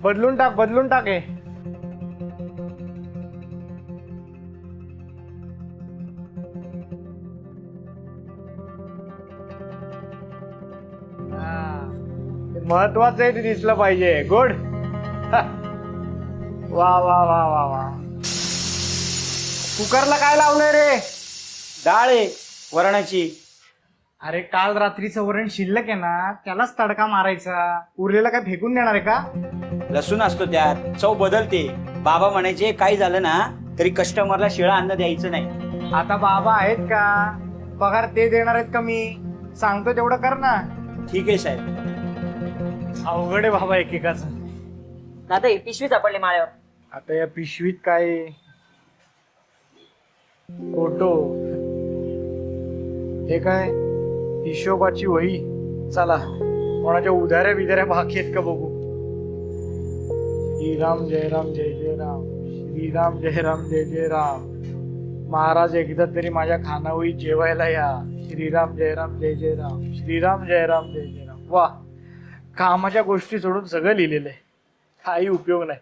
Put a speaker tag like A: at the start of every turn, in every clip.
A: बदलून टाक हे. महत्वाचं आहे ते दिसलं पाहिजे. गुड. वा वा वा वा वा. कुकरला काय लावलंय रे?
B: डाळ आहे वरणाची.
A: अरे काल रात्रीचं वरण शिल्लक आहे ना, त्यालाच तडका मारायचा. उरलेला काय फेकून देणार आहे का?
B: लसूण असतो त्यात, चव बदलते. बाबा म्हणायचे काही झालं ना तरी कस्टमरला शिळा अन्न द्यायचं नाही.
A: आता बाबा आहेत का? पगार ते देणार आहेत का? मी सांगतो तेवढं कर ना.
B: ठीक आहे साहेब.
A: अवघड आहे बाबा एकेकाच.
C: दादा ही पिशवी सापडली माळ्यावर.
A: आता या पिशवीत काय? फोटो. हे काय? हिशोबाची वही. चला कोणाच्या उधाऱ्या बिधाऱ्या बाकी आहेत का बघू. श्रीराम जय राम जय जय राम. श्रीराम जय राम जय जय राम. महाराज एकदा तरी माझ्या खानावळीत जेवायला या. श्रीराम जय राम जय जय राम. श्रीराम जय राम जय जय राम. वा, कामाच्या गोष्टी सोडून सगळं लिहिलेलं आहे. काही उपयोग नाही.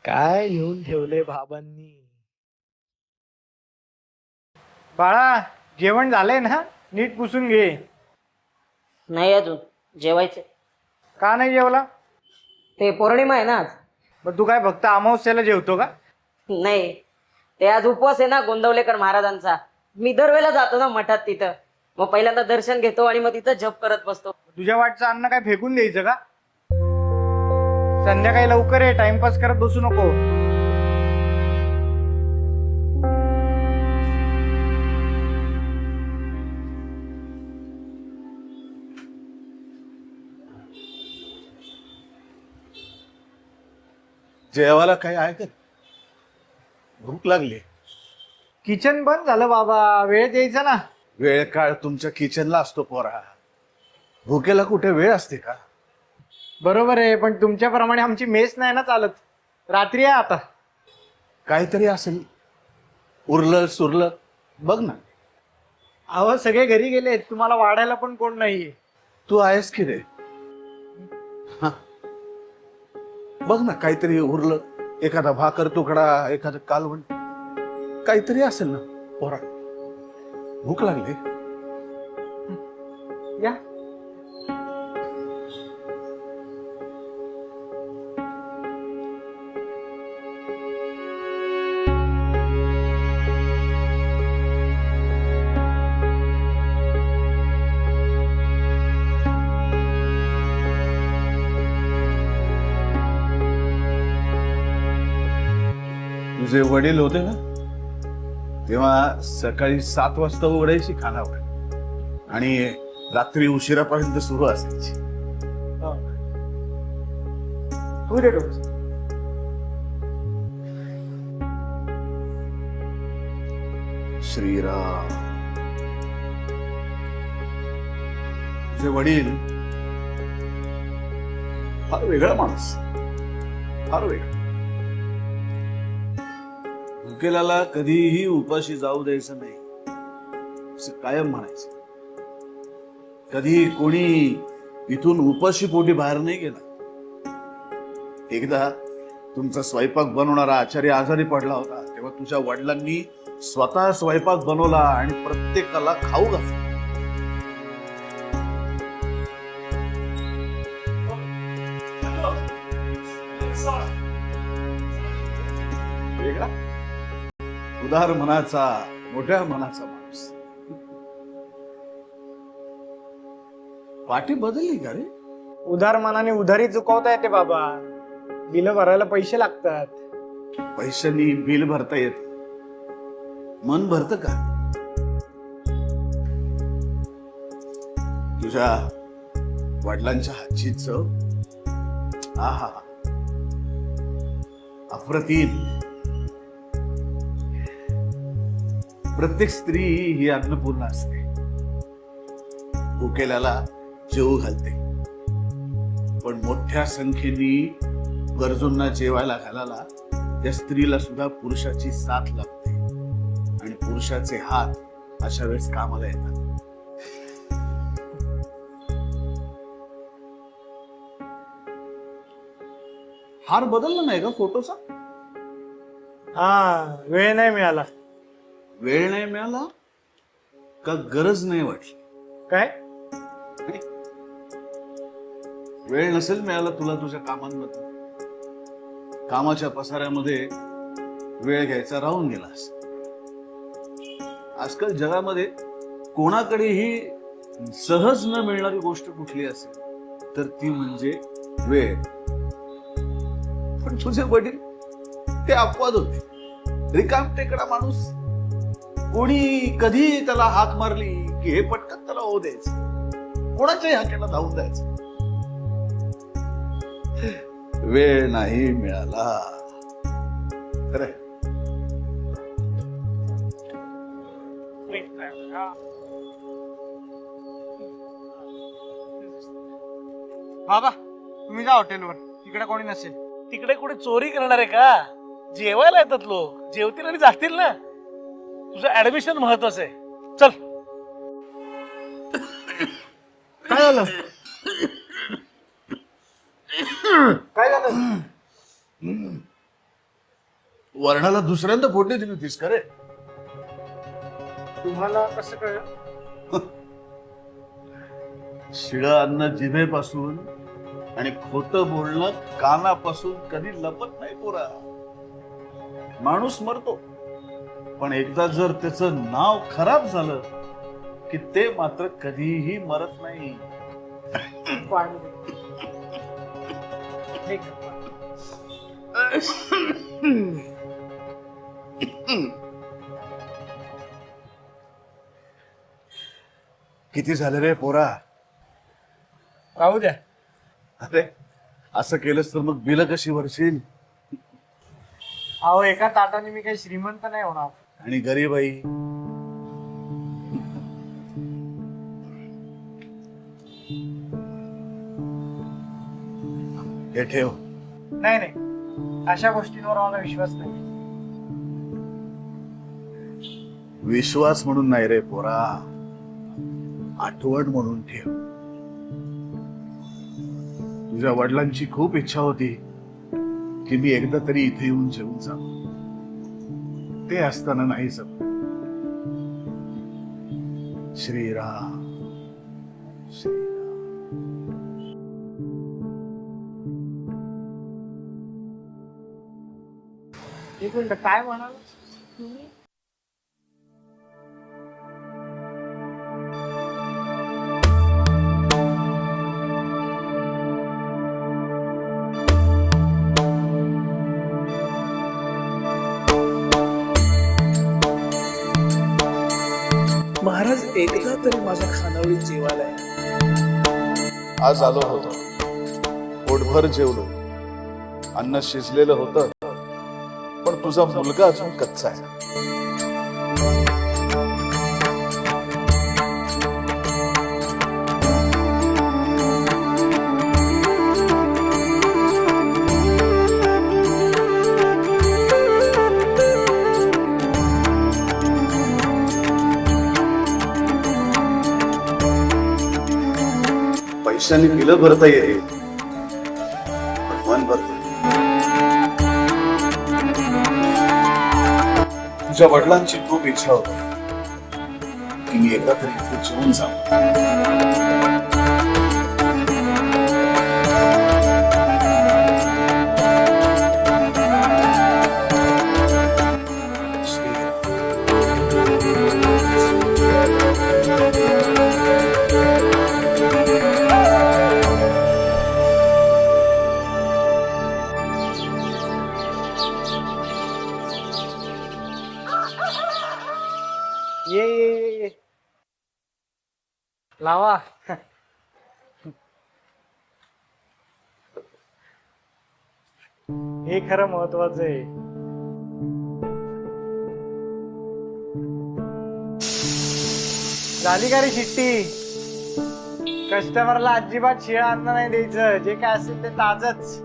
A: काय लिहून ठेवले बाबांनी. बाळा जेवण झालंय ना? नीट पुसून घे.
C: नाही अजून जेवायचं.
A: का नाही जेवला?
C: ते पौर्णिमा आहे ना आज.
A: मग तू काय फक्त अमावस्याला जेवतो का?
C: नाही, ते आज उपवास आहे ना गोंदवलेकर महाराजांचा. मी दरवेळेला जातो ना मठात तिथं. मग पहिल्यांदा दर्शन घेतो आणि मग तिथं जप करत बसतो.
A: तुझ्या वाटचं अन्न काय फेकून द्यायचं का? संध्याकाळी लवकर ये. टाइमपास करत बसू नको.
D: जेवायला काही आहे का? भूक लागली.
A: किचन बंद झालं बाबा. वेळ द्यायचा ना.
D: वेळ काळ तुमच्या किचनला असतो पोरा. भुकेला कुठे वेळ असते का?
A: बरोबर आहे, पण तुमच्याप्रमाणे आमची मेस नाही ना चालत. रात्री आहे आता.
D: काहीतरी असेल उरलं सुरलं बघ ना.
A: अहो सगळे घरी गेलेत. तुम्हाला वाढायला पण कोण नाहीये.
D: तू आहेस की रे? हा, बघ ना काहीतरी उरलं. एखादा भाकर तुकडा, एखादं कालवण, काहीतरी असेल ना पोरा. भूक लागली.
A: या.
D: तुझे वडील होते ना तेव्हा सकाळी 7 वाजता उघडायची खानावळ आणि रात्री उशिरापर्यंत सुरू असायची.
A: तू दे डोस.
D: श्रीराम. तुझे वडील फार वेगळा माणूस. फार वेगळा. भुकेल्याला कधीही उपाशी जाऊ द्यायचं नाही असं कायम म्हणायचं. कधी कोणी इथून उपाशी पोटी बाहेर नाही गेला. एकदा तुमचा स्वयंपाक बनवणारा आचार्य आजारी पडला होता तेव्हा तुझ्या वडिलांनी स्वतः स्वयंपाक बनवला आणि प्रत्येकाला खाऊ घातला. वेगळा, उदार मनाचा, मोठ्या मनाचा माणूस. पाठी बदलली का रे?
A: उधार मनाने उधारी चुकवता येते बाबा. बिल भरायला पैसे लागतात.
D: पैशांनी बिल भरता येत, मन भरत का? तुझ्या वडिलांच्या हातची चव आहा अप्रतिम. प्रत्येक स्त्री ही अन्नपूर्णा असते. भुकेल्याला जेवू घालते, पण मोठ्या संख्येने गरजूंना जेवायला घालायला त्या स्त्रीला सुद्धा पुरुषाची साथ लागते आणि पुरुषाचे हात अशा वेळेस कामाला येतात. हार बदलला नाही का फोटोचा?
A: हा, वेळ नाही मिळाला.
D: वेळ नाही मिळाला का गरज नाही वाटली?
A: काय?
D: वेळ नसेल मिळाला तुला तुझ्या कामांमध्ये, कामाच्या पसाऱ्यामध्ये वेळ घ्यायचा राहून गेलास. आजकाल जगामध्ये कोणाकडेही सहज न मिळणारी गोष्ट कुठली असेल तर ती म्हणजे वेळ. पण तुझे वडील ते अपवाद होते. रिकाम टेकडा माणूस, कोणी कधी त्याला हाक मारली की हे पटकन त्याला हो द्यायचं, कोणाच्याही हाकेला धावून जायचं. वेळ नाही मिळाला. खरंय.
A: बाबा, तुम्ही जा हॉटेलवर, तिकडे कोणी नसेल. तिकडे कोणी चोरी करणार आहे का? जेवायला येतात लोक, जेवतील आणि जातील ना. तुझं ऍडमिशन महत्वाचं आहे. चल. काय झालं? काय झालं?
D: वर्णाला दुसऱ्यांदा फोडणी दिली होतीस का रे?
A: तुम्हाला कसं कळलं?
D: शिळं अन्न जिभेपासून आणि खोटं बोलणं कानापासून कधी लपत नाही पोरा. माणूस मरतो, पण एकदा जर त्याचं नाव खराब झालं की ते मात्र कधीही मरत नाही. किती झालं रे पोरा?
A: राहू द्या.
D: अरे असं केलंस तर मग बिल कशी भरशील?
A: अहो, एका ताटाने मी काही श्रीमंत नाही होणार.
D: आणि गरीबाई हे ठेव.
A: नाही नाही, अशा गोष्टींवर मला विश्वास नाही.
D: विश्वास म्हणून नाही रे पोरा, आठवण म्हणून ठेव. तुझ्या वडिलांची खूप इच्छा होती की मी एकदा तरी इथे येऊन जेवून जा. ते असताना नाही जमलं. श्रीराम श्रीराम.
A: एक मिनिट, काय म्हणाल तुम्ही?
E: महाराज एकदा तरी माझ्या खानावळीत जेवायला या.
D: आज आलो होतो, पोटभर जेवलो, अन्न शिजलेलं होतं, पण तुझा मुलगा अजून कच्चा आहे. पैशाने बिलं भरता येईल, पण मन भरत. तुझ्या वडिलांची खूप इच्छा होती की मी एकदा तरी इथे जेवून जाऊ.
A: ये ये ये ये. लावा. हे खरं महत्वाचं आहे. झाली का रे शिट्टी? कस्टमरला अजिबात शिळं अन्न नाही द्यायचं, जे काय असेल ते ताजच.